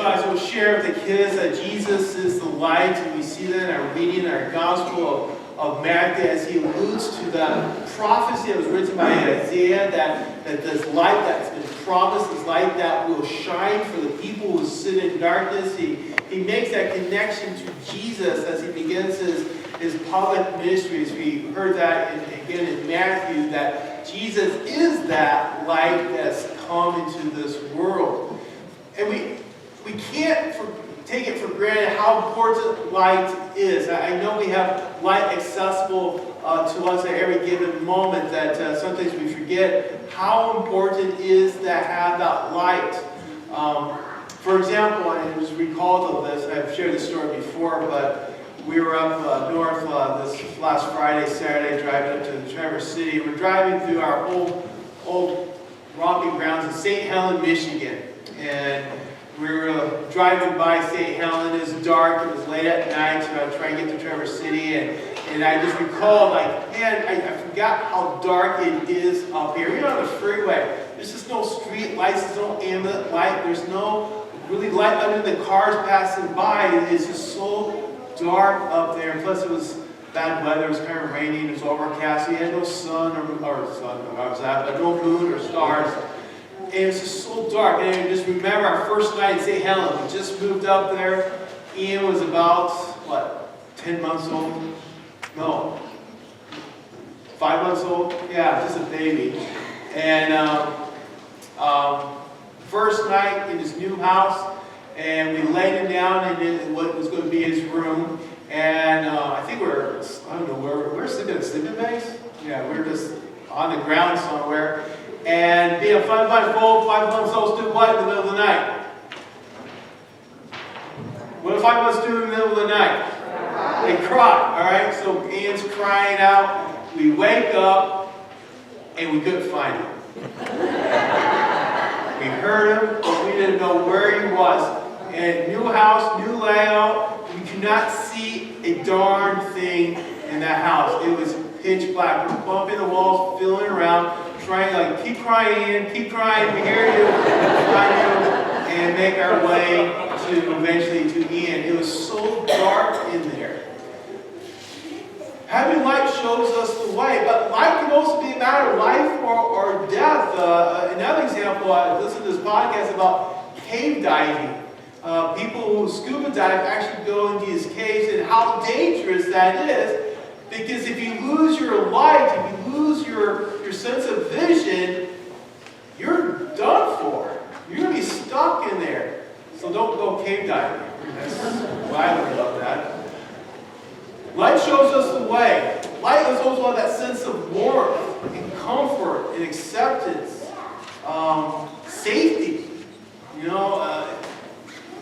sometimes we'll share with the kids that Jesus is the light, and we see that in our reading in our Gospel of Matthew as he alludes to the prophecy that was written by Isaiah, that this light that's been promised, this light that will shine for the people who sit in darkness. He makes that connection to Jesus as he begins his public ministries. We heard that again in Matthew, that Jesus is that light that's come into this world. And we can't take it for granted how important light is. I know we have light accessible to us at every given moment, that sometimes we forget how important it is to have that light. For example, I just recalled of this, I've shared this story before, but we were up north this last Friday, Saturday, driving up to Traverse City. We're driving through our old rocky grounds in St. Helens, Michigan. And we were driving by St. Helens. It was dark. It was late at night, so I was trying to get to Traverse City. And I just recalled, like, man, I forgot how dark it is up here. We're on the freeway. There's just no street lights. There's no ambient light. There's no really light under the cars passing by. It's just so dark up there. And plus, it was bad weather. It was kind of raining. It was overcast. We had no sun but no moon or stars. And it was just so dark. And I just remember our first night in St. Helens. We just moved up there. Ian was about, 10 months old? No. 5 months old? Yeah, just a baby. And first night in his new house, and we laid him down in what was going to be his room. And I think we're sleeping in sleeping bags? Yeah, we were just on the ground somewhere. And being a 5 months old do what in the middle of the night? What do 5 months do in the middle of the night? They cry, all right? So Ian's crying out. We wake up, and we couldn't find him. We heard him, but we didn't know where he was. And new house, new layout. We could not see a darn thing in that house. It was pitch black. We're bumping the walls, feeling around, trying to keep crying, we hear you, and make our way to eventually to Ian. It was so dark in there. Having light shows us the way, but light can also be a matter of life or death. Another example, I listened to this podcast about cave diving. People who scuba dive actually go into these caves, and how dangerous that is. Because if you lose your light, if you lose your sense of vision, you're done for. You're going to be stuck in there. So don't go cave diving. That's what I learned about that. Light shows us the way. Light is also that sense of warmth and comfort and acceptance, safety.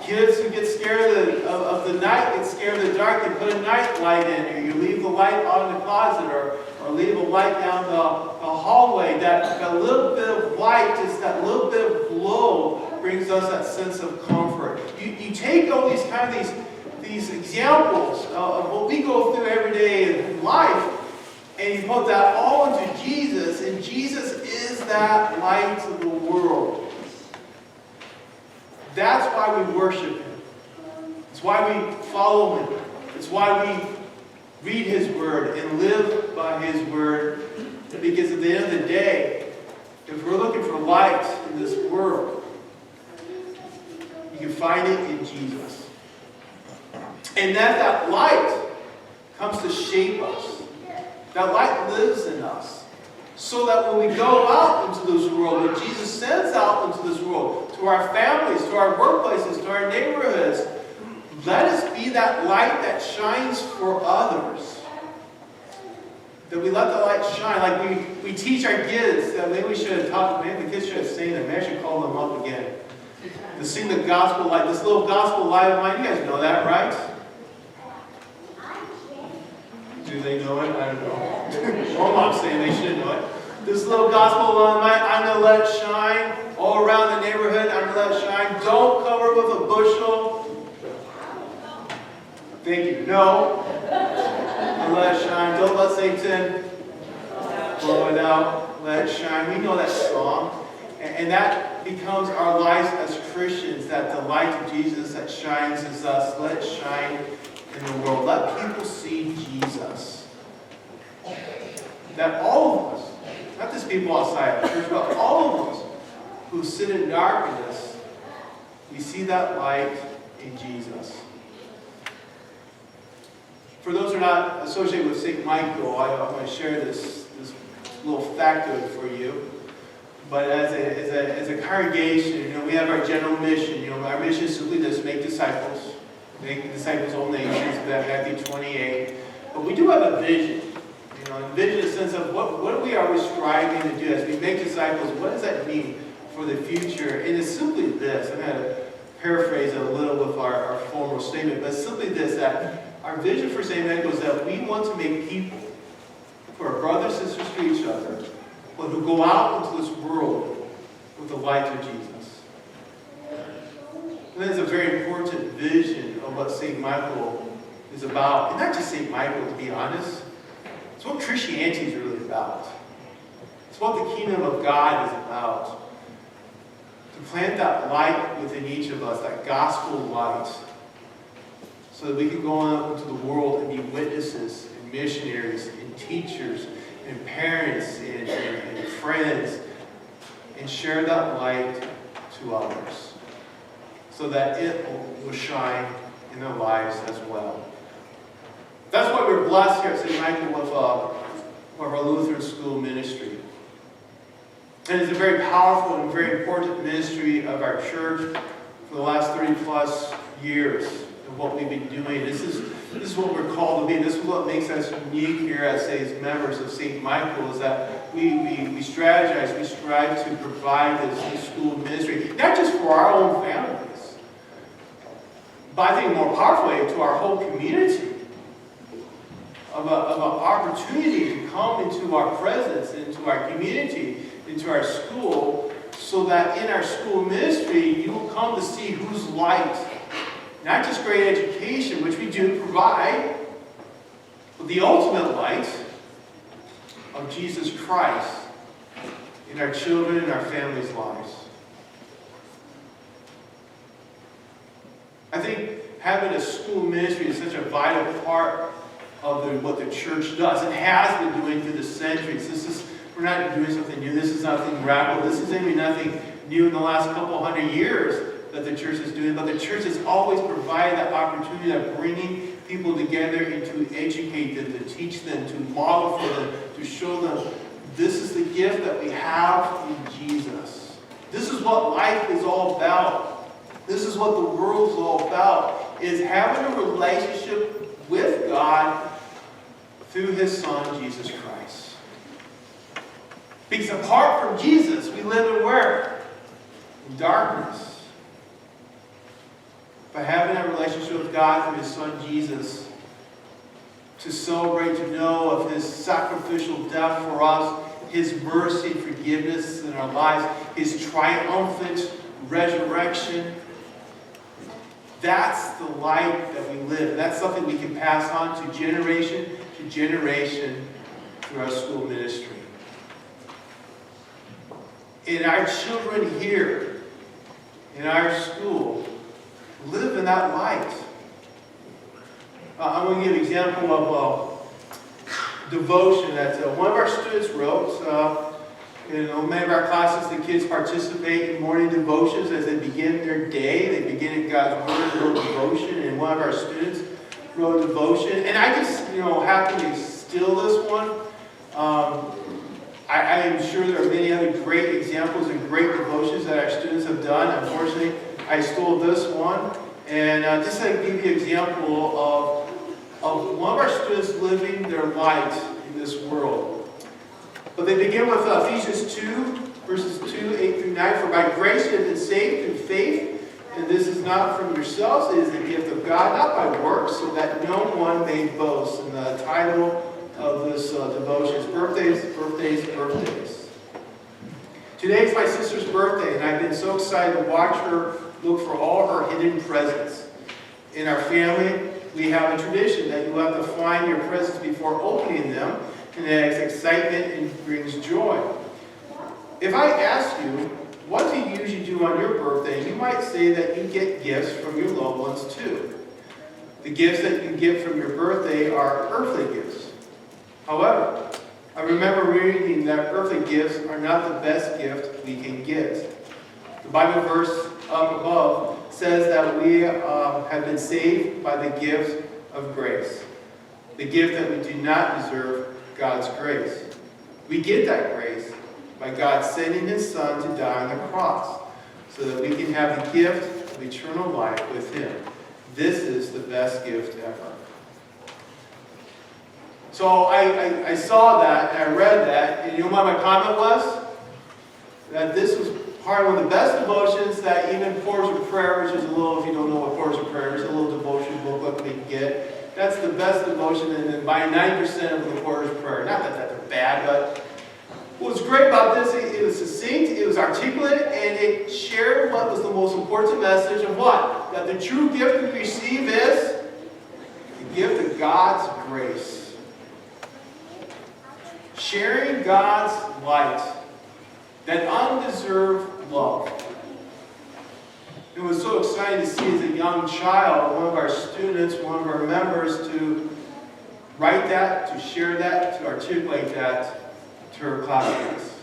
Kids who get scared of the night, get scared of the dark, they put a night light in, or you leave the light out in the closet, or leave a light down the hallway. That little bit of light, just that little bit of glow, brings us that sense of comfort. You take all these these examples of what we go through every day in life, and you put that all into Jesus, and Jesus is that light of the world. That's why we worship Him. It's why we follow Him. It's why we read His Word and live by His Word. Because at the end of the day, if we're looking for light in this world, you can find it in Jesus. And that light comes to shape us. That light lives in us. So that when we go out into this world, when Jesus sends out into this world, to our families, to our workplaces, to our neighborhoods, let us be that light that shines for others. That we let the light shine. Like we teach our kids, that maybe we should have taught, maybe the kids should have seen them. Maybe I should call them up again. To sing the gospel light, this little gospel light of mine. You guys know that, right? Do they know it? I don't know. Well, Mom's saying they should know it. This little gospel of mine, I'm going to let it shine all around the neighborhood. I'm going to let it shine. Don't cover it with a bushel. Thank you. No. And let it shine. Don't let Satan blow it out. Let it shine. We know that song. And that becomes our lives as Christians. Christians, that the light of Jesus that shines is us, let it shine in the world. Let people see Jesus. That all of us, not just people outside of church, but all of us who sit in darkness, we see that light in Jesus. For those who are not associated with St. Michael, I want to share this little factoid for you. But as a congregation, we have our general mission. Our mission is simply just make disciples of all nations, Matthew 28. But we do have a vision. A vision in the sense of what are we striving to do as we make disciples? What does that mean for the future? And it's simply this. I'm going to paraphrase it a little with our formal statement, but it's simply this, that our vision for St. Michael is that we want to make people who are brothers and sisters to each other, but who go out into this world with the light of Jesus. And that is a very important vision of what St. Michael is about. And not just St. Michael, to be honest. It's what Christianity is really about. It's what the kingdom of God is about. To plant that light within each of us, that gospel light, so that we can go out into the world and be witnesses and missionaries and teachers and parents and friends, and share that light to others, so that it will shine in their lives as well. That's why we're blessed here at St. Michael with our Lutheran school ministry. And it's a very powerful and very important ministry of our church for the last 30+ years of what we've been doing. This is what we're called to be. This is what makes us unique here as members of St. Michael, is that we strategize, we strive to provide this school ministry, not just for our own families, but I think more powerfully to our whole community. Of an opportunity to come into our presence, into our community, into our school, so that in our school ministry you will come to see whose light, not just great education, which we do provide, but the ultimate light of Jesus Christ in our children and our families' lives. I think having a school ministry is such a vital part of what the church does. It has been doing through the centuries. We're not doing something new. This is nothing radical. This is maybe nothing new in the last couple hundred years that the church is doing. But the church has always provided that opportunity of bringing people together and to educate them, to teach them, to model for them, to show them this is the gift that we have in Jesus. This is what life is all about. This is what the world is all about, is having a relationship with God through His Son, Jesus Christ. Because apart from Jesus, we live in where? In darkness. By having a relationship with God through His Son, Jesus, to celebrate, to know of His sacrificial death for us, His mercy, forgiveness in our lives, His triumphant resurrection, that's the light that we live. That's something we can pass on to generation through our school ministry. And our children here in our school live in that light. I'm going to give an example of devotion that one of our students wrote. In many of our classes, the kids participate in morning devotions as they begin their day. They begin in God's Word, wrote devotion, and one of our students wrote devotion. And I just, happened to steal this one. I am sure there are many other great examples and great devotions that our students have done. Unfortunately, I stole this one. And just to give you an example of one of our students living their light in this world. But they begin with Ephesians 2, verses 2, 8 through 9. For by grace you have been saved through faith, and this is not from yourselves, it is the gift of God, not by works, so that no one may boast. And the title of this devotion is Birthdays, Birthdays, Birthdays. Today is my sister's birthday, and I've been so excited to watch her look for all her hidden presents. In our family, we have a tradition that you have to find your presents before opening them, and it adds excitement and brings joy. If I ask you, what do you usually do on your birthday? You might say that you get gifts from your loved ones too. The gifts that you get from your birthday are earthly gifts. However, I remember reading that earthly gifts are not the best gift we can get. The Bible verse up above says that we have been saved by the gift of grace. The gift that we do not deserve, God's grace. We get that grace by God sending His Son to die on the cross so that we can have the gift of eternal life with Him. This is the best gift ever. So I saw that, and I read that, and you know what my comment was? That this was probably one of the best devotions that even Portals of Prayer, which is a little, if you don't know what Portals of Prayer is, a little devotion booklet we can get. That's the best devotion, and then by 90% of the Portals of Prayer. Not that they're bad, but what was great about this, it was succinct, it was articulate, and it shared what was the most important message of what? That the true gift we receive is the gift of God's grace. Sharing God's light, that undeserved love. It was so exciting to see as a young child, one of our students, one of our members, to write that, to share that, to articulate that to her classmates.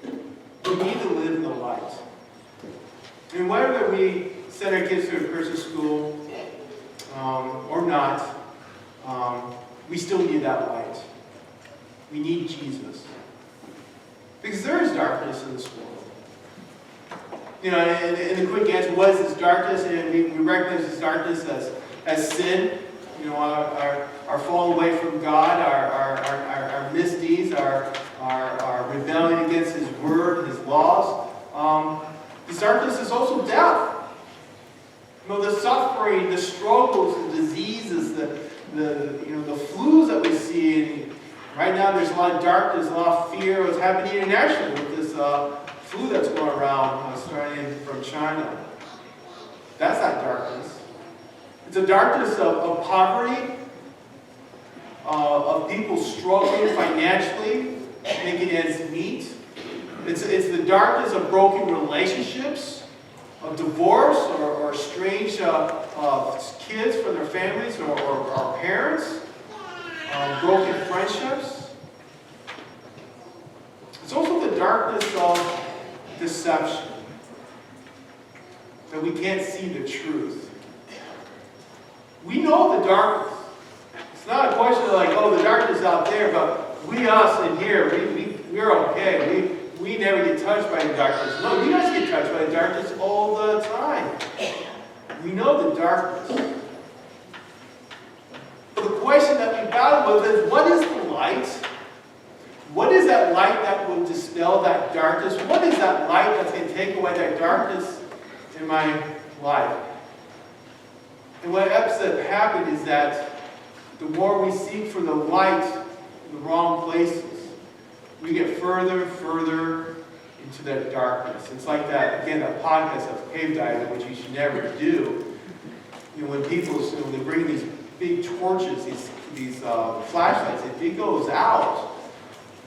We need to live in the light. And whether we send our kids to a Christian school or not, we still need that light. We need Jesus. Because there is darkness in this world. You know, and the quick answer, what is this darkness? And we recognize this darkness as sin. You know, our fall away from God, our misdeeds, our rebellion against His Word, His laws. This darkness is also death. You know, the suffering, the struggles, the diseases, the flus that we see. And right now there's a lot of darkness, a lot of fear. What's happening internationally with this flu that's going around, starting from China. That's not darkness. It's a darkness of poverty, of people struggling financially, making ends meet. It's the darkness of broken relationships, of divorce or estranged kids from their families or parents, broken friendships. It's also the darkness of deception, that we can't see the truth. We know the darkness. It's not a question of like, oh, the darkness is out there, but us in here, we're okay. We never get touched by the darkness. No, you guys get touched by the darkness all the time. We know the darkness. But the question that we battle with is, what is the light? What is that light that will dispel that darkness? What is that light that's going to take away that darkness in my life? And what ends up happening is that the more we seek for the light in the wrong places, we get further and further into that darkness. It's like that, again, that podcast of cave diving, which you should never do. You know, when people, they bring these big torches, these flashlights, if it goes out,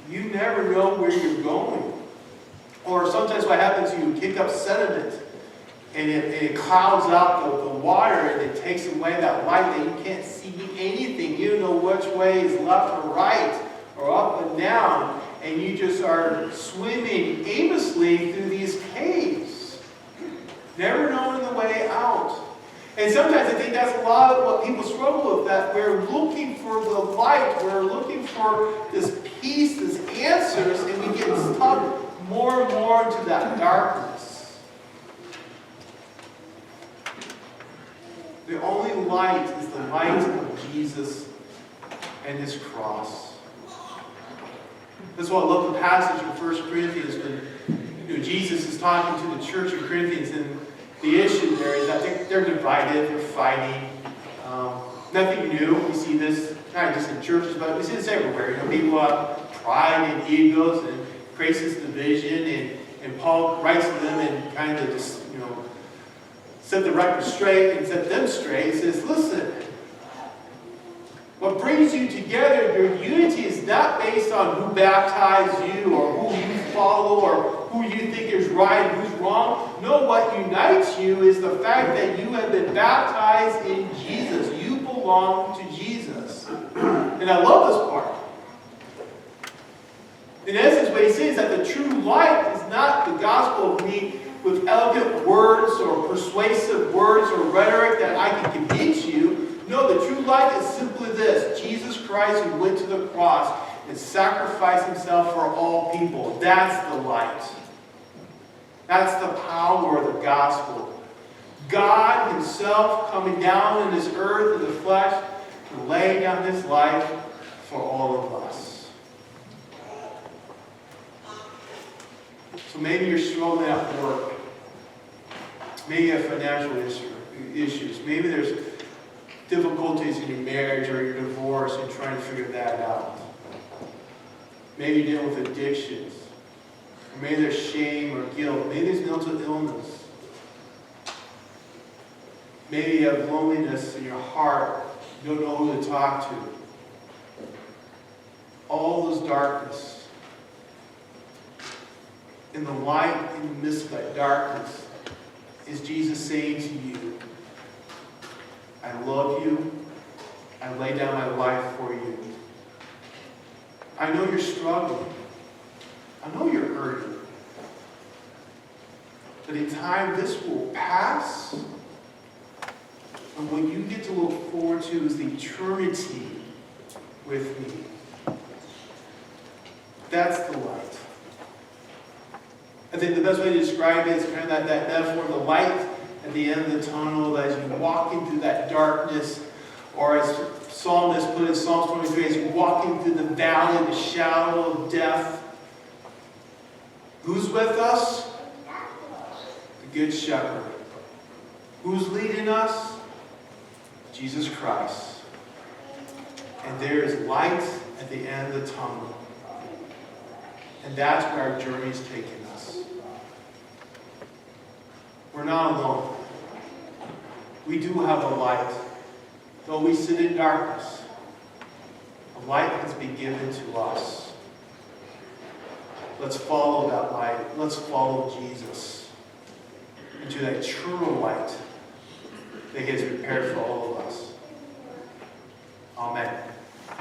you never know where you're going. Or sometimes what happens, you kick up sediment, and it clouds out the water, and it takes away that light that you can't see anything. You don't know which way is left or right, or up and down, and you just are swimming aimlessly through these caves, never knowing the way out. And sometimes I think that's a lot of what people struggle with, that we're looking for the light, we're looking for this peace, this answers, and we get stuck more and more into that darkness. The only light is the light of Jesus and His cross. That's why I love the passage in 1 Corinthians when Jesus is talking to the church of Corinthians, and the issue there is that they're divided, they're fighting. Nothing new. We see this not just in churches, but we see this everywhere. You know, people have pride and egos and creates this division, and Paul writes to them and kind of just, set the record straight and set them straight. He says, listen, What brings you together, your unity, is not based on who baptized you or who you follow or who you think is right, who's wrong. No, what unites you is the fact that you have been baptized in Jesus. You belong to Jesus. And I love this part. In essence, what he's saying is that the true light is not the gospel of me with elegant words or persuasive words or rhetoric that I can convince you. No, the true light is simply this: Jesus Christ, who went to the cross and sacrificed himself for all people. That's the light. That's the power of the gospel. God himself coming down in this earth in the flesh and laying down his life for all of us. So maybe you're struggling at work. Maybe you have financial issues. Maybe there's difficulties in your marriage or your divorce and trying to figure that out. Maybe you're dealing with addictions. Or maybe there's shame or guilt. Maybe there's mental illness. Maybe you have loneliness in your heart. You don't know who to talk to. All those darkness. In the light, in the midst of that darkness, is Jesus saying to you, I love you. I lay down my life for you. I know you're struggling. I know you're hurting. But in time, this will pass. And what you get to look forward to is the eternity with me. That's the light. I think the best way to describe it is kind of that metaphor of the light at the end of the tunnel as you're walking through that darkness, or as psalmist put in Psalm 23, as you're walking through the valley, the shadow of death. Who's with us? The Good Shepherd. Who's leading us? Jesus Christ. And there is light at the end of the tunnel. And that's where our journey is taking us. We're not alone. We do have a light. Though we sit in darkness, a light has been given to us. Let's follow that light. Let's follow Jesus into that eternal light that he has prepared for all of us. Amen.